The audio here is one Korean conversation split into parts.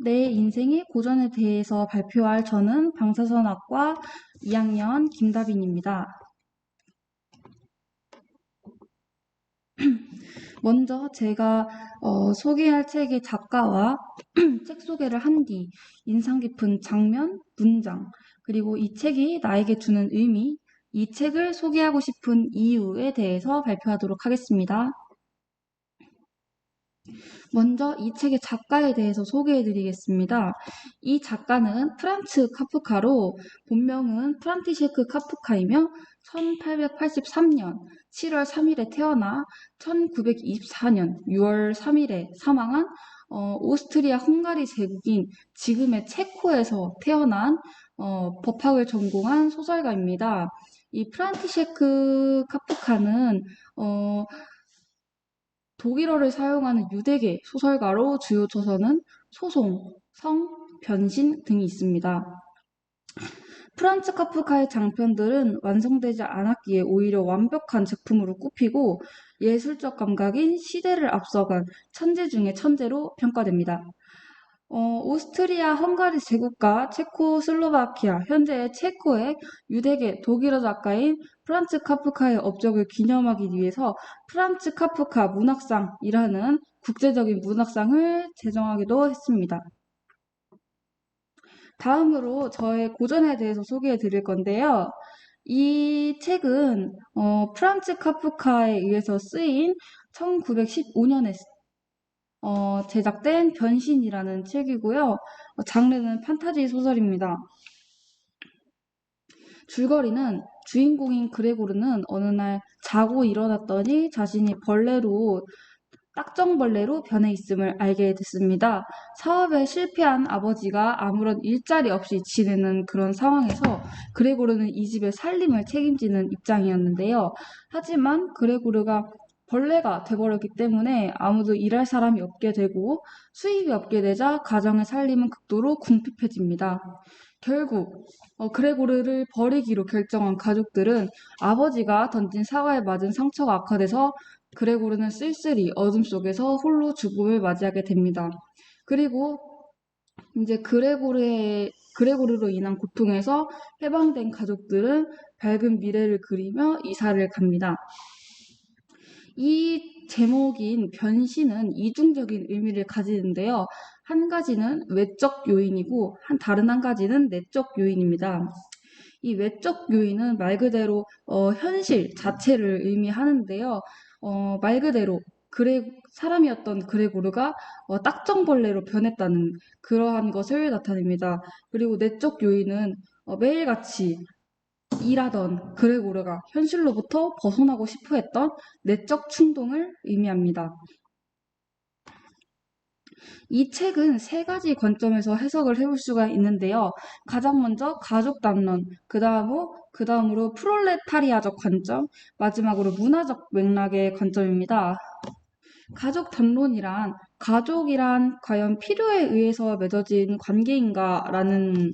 내 인생의 고전에 대해서 발표할 저는 방사선학과 2학년 김다빈입니다. 먼저 제가 소개할 책의 작가와 책 소개를 한 뒤 인상 깊은 장면, 문장, 그리고 이 책이 나에게 주는 의미, 이 책을 소개하고 싶은 이유에 대해서 발표하도록 하겠습니다. 먼저 이 책의 작가에 대해서 소개해드리겠습니다. 이 작가는 프란츠 카프카로 본명은 프란티셰크 카프카이며 1883년 7월 3일에 태어나 1924년 6월 3일에 사망한 오스트리아 헝가리 제국인 지금의 체코에서 태어난 법학을 전공한 소설가입니다. 이 프란티셰크 카프카는 독일어를 사용하는 유대계 소설가로 주요 저서는 소송, 성, 변신 등이 있습니다. 프란츠 카프카의 장편들은 완성되지 않았기에 오히려 완벽한 제품으로 꼽히고 예술적 감각인 시대를 앞서간 천재 중의 천재로 평가됩니다. 오스트리아 헝가리 제국과 체코슬로바키아, 현재의 체코의 유대계 독일어 작가인 프란츠 카프카의 업적을 기념하기 위해서 프란츠 카프카 문학상이라는 국제적인 문학상을 제정하기도 했습니다. 다음으로 저의 고전에 대해서 소개해 드릴 건데요. 이 책은 프란츠 카프카에 의해서 쓰인 1915년에 제작된 변신이라는 책이고요. 장르는 판타지 소설입니다. 줄거리는 주인공인 그레고르는 어느 날 자고 일어났더니 자신이 딱정벌레로 변해 있음을 알게 됐습니다. 사업에 실패한 아버지가 아무런 일자리 없이 지내는 그런 상황에서 그레고르는 이 집의 살림을 책임지는 입장이었는데요. 하지만 그레고르가 벌레가 돼버렸기 때문에 아무도 일할 사람이 없게 되고 수입이 없게 되자 가정의 살림은 극도로 궁핍해집니다. 결국 그레고르를 버리기로 결정한 가족들은 아버지가 던진 사과에 맞은 상처가 악화돼서 그레고르는 쓸쓸히 어둠 속에서 홀로 죽음을 맞이하게 됩니다. 그리고 이제 그레고르로 인한 고통에서 해방된 가족들은 밝은 미래를 그리며 이사를 갑니다. 이 제목인 변신은 이중적인 의미를 가지는데요. 한 가지는 외적 요인이고 다른 한 가지는 내적 요인입니다. 이 외적 요인은 말 그대로 현실 자체를 의미하는데요. 말 그대로 사람이었던 그레고르가 딱정벌레로 변했다는 그러한 것을 나타냅니다. 그리고 내적 요인은 매일같이 일하던 그레고르가 현실로부터 벗어나고 싶어 했던 내적 충동을 의미합니다. 이 책은 세 가지 관점에서 해석을 해볼 수가 있는데요. 가장 먼저 가족 담론, 그 다음으로 프롤레타리아적 관점, 마지막으로 문화적 맥락의 관점입니다. 가족 담론이란 가족이란 과연 필요에 의해서 맺어진 관계인가라는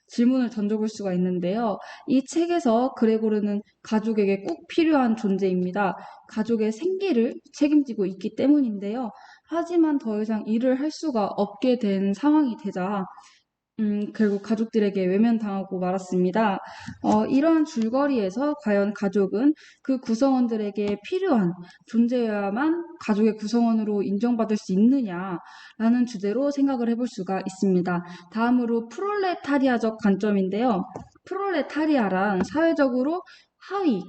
질문을 던져볼 수가 있는데요. 이 책에서 그레고르는 가족에게 꼭 필요한 존재입니다. 가족의 생계를 책임지고 있기 때문인데요. 하지만 더 이상 일을 할 수가 없게 된 상황이 되자 결국 가족들에게 외면당하고 말았습니다. 이러한 줄거리에서 과연 가족은 그 구성원들에게 필요한 존재여야만 가족의 구성원으로 인정받을 수 있느냐라는 주제로 생각을 해볼 수가 있습니다. 다음으로 프롤레타리아적 관점인데요. 프롤레타리아란 사회적으로 하위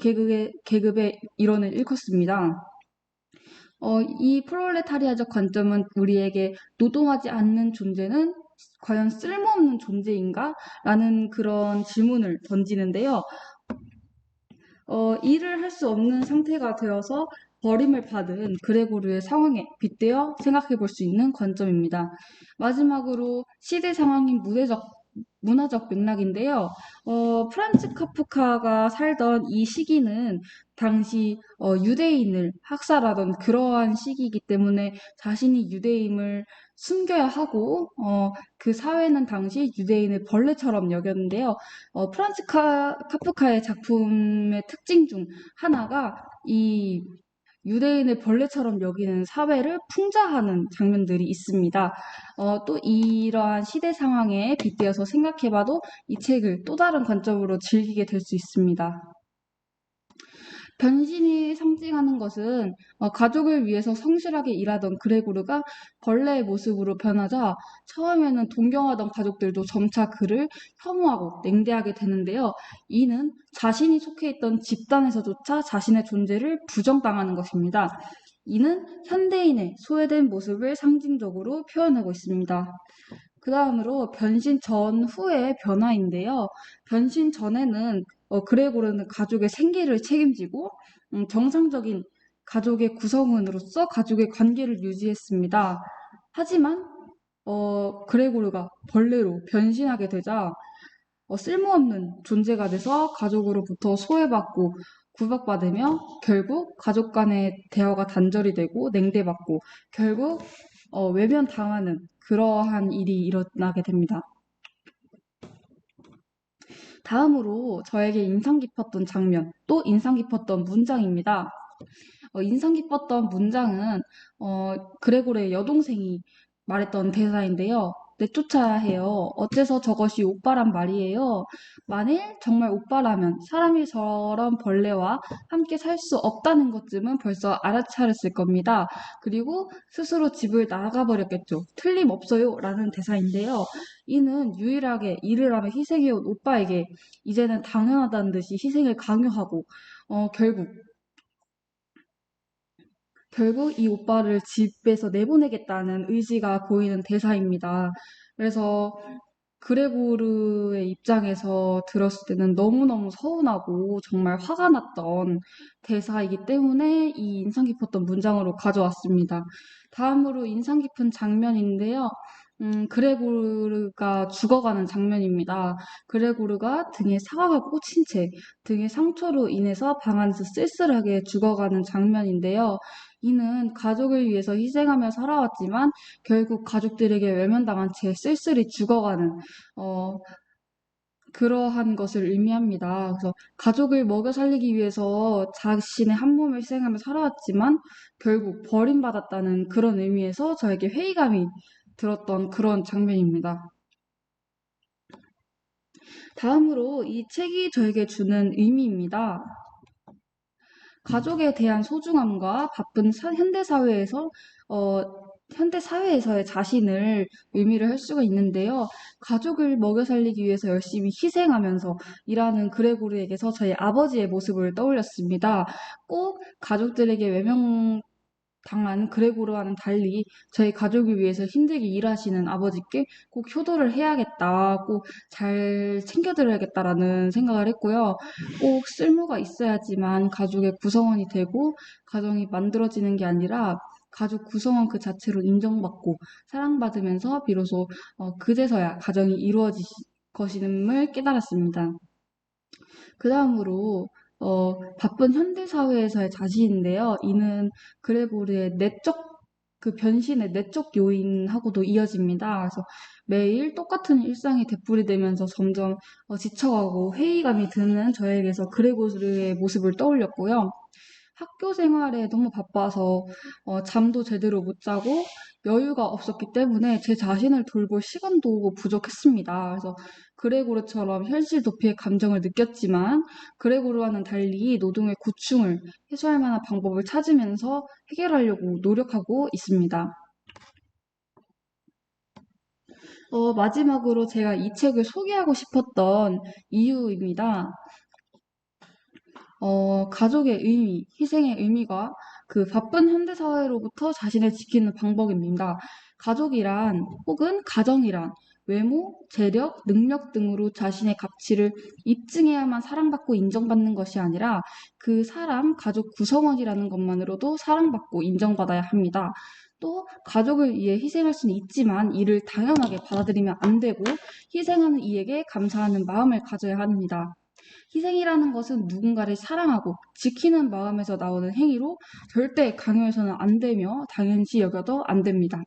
계급의 일원을 일컫습니다. 이 프롤레타리아적 관점은 우리에게 노동하지 않는 존재는 과연 쓸모없는 존재인가? 라는 그런 질문을 던지는데요. 일을 할 수 없는 상태가 되어서 버림을 받은 그레고르의 상황에 빗대어 생각해 볼 수 있는 관점입니다. 마지막으로 시대 상황인 문화적 맥락인데요. 프란츠 카프카가 살던 이 시기는 당시 유대인을 학살하던 그러한 시기이기 때문에 자신이 유대임을 숨겨야 하고 그 사회는 당시 유대인을 벌레처럼 여겼는데요. 프란츠 카프카의 작품의 특징 중 하나가 이 유대인을 벌레처럼 여기는 사회를 풍자하는 장면들이 있습니다. 또 이러한 시대 상황에 빗대어서 생각해봐도 이 책을 또 다른 관점으로 즐기게 될 수 있습니다. 변신이 상징하는 것은 가족을 위해서 성실하게 일하던 그레고르가 벌레의 모습으로 변하자 처음에는 동경하던 가족들도 점차 그를 혐오하고 냉대하게 되는데요. 이는 자신이 속해 있던 집단에서조차 자신의 존재를 부정당하는 것입니다. 이는 현대인의 소외된 모습을 상징적으로 표현하고 있습니다. 그 다음으로 변신 전후의 변화인데요. 변신 전에는 그레고르는 가족의 생계를 책임지고 정상적인 가족의 구성원으로서 가족의 관계를 유지했습니다. 하지만 그레고르가 벌레로 변신하게 되자 쓸모없는 존재가 돼서 가족으로부터 소외받고 구박받으며 결국 가족 간의 대화가 단절이 되고 냉대받고 결국 외면당하는 그러한 일이 일어나게 됩니다. 다음으로 저에게 인상 깊었던 장면, 또 인상 깊었던 문장입니다. 인상 깊었던 문장은 그레고르의 여동생이 말했던 대사인데요. 내쫓아야 해요. 어째서 저것이 오빠란 말이에요. 만일 정말 오빠라면 사람이 저런 벌레와 함께 살 수 없다는 것쯤은 벌써 알아차렸을 겁니다. 그리고 스스로 집을 나가 버렸겠죠. 틀림없어요. 라는 대사인데요. 이는 유일하게 일을 하며 희생해온 오빠에게 이제는 당연하다는 듯이 희생을 강요하고 결국 이 오빠를 집에서 내보내겠다는 의지가 보이는 대사입니다. 그래서 그레고르의 입장에서 들었을 때는 너무너무 서운하고 정말 화가 났던 대사이기 때문에 이 인상 깊었던 문장으로 가져왔습니다. 다음으로 인상 깊은 장면인데요. 그레고르가 죽어가는 장면입니다. 그레고르가 등에 사각을 꽂힌 채 등의 상처로 인해서 방 안에서 쓸쓸하게 죽어가는 장면인데요. 이는 가족을 위해서 희생하며 살아왔지만 결국 가족들에게 외면당한 채 쓸쓸히 죽어가는 어, 그러한 것을 의미합니다. 그래서 가족을 먹여 살리기 위해서 자신의 한 몸을 희생하며 살아왔지만 결국 버림받았다는 그런 의미에서 저에게 회의감이 들었던 그런 장면입니다. 다음으로 이 책이 저에게 주는 의미입니다. 가족에 대한 소중함과 바쁜 현대 사회에서의 자신을 의미를 할 수가 있는데요. 가족을 먹여 살리기 위해서 열심히 희생하면서 일하는 그레고르에게서 저희 아버지의 모습을 떠올렸습니다. 꼭 가족들에게 외면당한 그레고르와는 달리 저희 가족을 위해서 힘들게 일하시는 아버지께 꼭 효도를 해야겠다, 꼭 잘 챙겨드려야겠다라는 생각을 했고요. 꼭 쓸모가 있어야지만 가족의 구성원이 되고 가정이 만들어지는 게 아니라 가족 구성원 그 자체로 인정받고 사랑받으면서 비로소 그제서야 가정이 이루어질 것임을 깨달았습니다. 그 다음으로 바쁜 현대사회에서의 자신인데요. 이는 그레고르의 그 변신의 내적 요인하고도 이어집니다. 그래서 매일 똑같은 일상이 되풀이되면서 점점 지쳐가고 회의감이 드는 저에게서 그레고르의 모습을 떠올렸고요. 학교 생활에 너무 바빠서 잠도 제대로 못 자고 여유가 없었기 때문에 제 자신을 돌볼 시간도 부족했습니다. 그래서 그레고르처럼 현실 도피의 감정을 느꼈지만 그레고르와는 달리 노동의 고충을 해소할 만한 방법을 찾으면서 해결하려고 노력하고 있습니다. 마지막으로 제가 이 책을 소개하고 싶었던 이유입니다. 가족의 의미, 희생의 의미가 그 바쁜 현대사회로부터 자신을 지키는 방법입니다. 가족이란 혹은 가정이란 외모, 재력, 능력 등으로 자신의 가치를 입증해야만 사랑받고 인정받는 것이 아니라 그 사람, 가족 구성원이라는 것만으로도 사랑받고 인정받아야 합니다. 또 가족을 위해 희생할 수는 있지만 이를 당연하게 받아들이면 안 되고 희생하는 이에게 감사하는 마음을 가져야 합니다. 희생이라는 것은 누군가를 사랑하고 지키는 마음에서 나오는 행위로 절대 강요해서는 안 되며 당연시 여겨도 안 됩니다.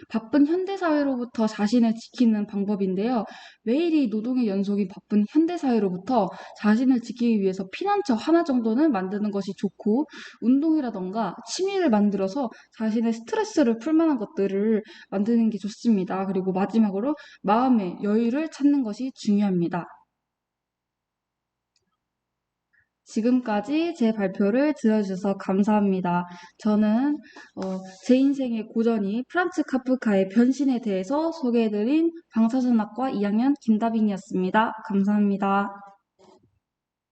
바쁜 현대사회로부터 자신을 지키는 방법인데요. 매일이 노동의 연속인 바쁜 현대사회로부터 자신을 지키기 위해서 피난처 하나 정도는 만드는 것이 좋고, 운동이라던가 취미를 만들어서 자신의 스트레스를 풀 만한 것들을 만드는 게 좋습니다. 그리고 마지막으로 마음의 여유를 찾는 것이 중요합니다. 지금까지 제 발표를 들어주셔서 감사합니다. 저는 제 인생의 고전이 프란츠 카프카의 변신에 대해서 소개해드린 방사선학과 2학년 김다빈이었습니다. 감사합니다.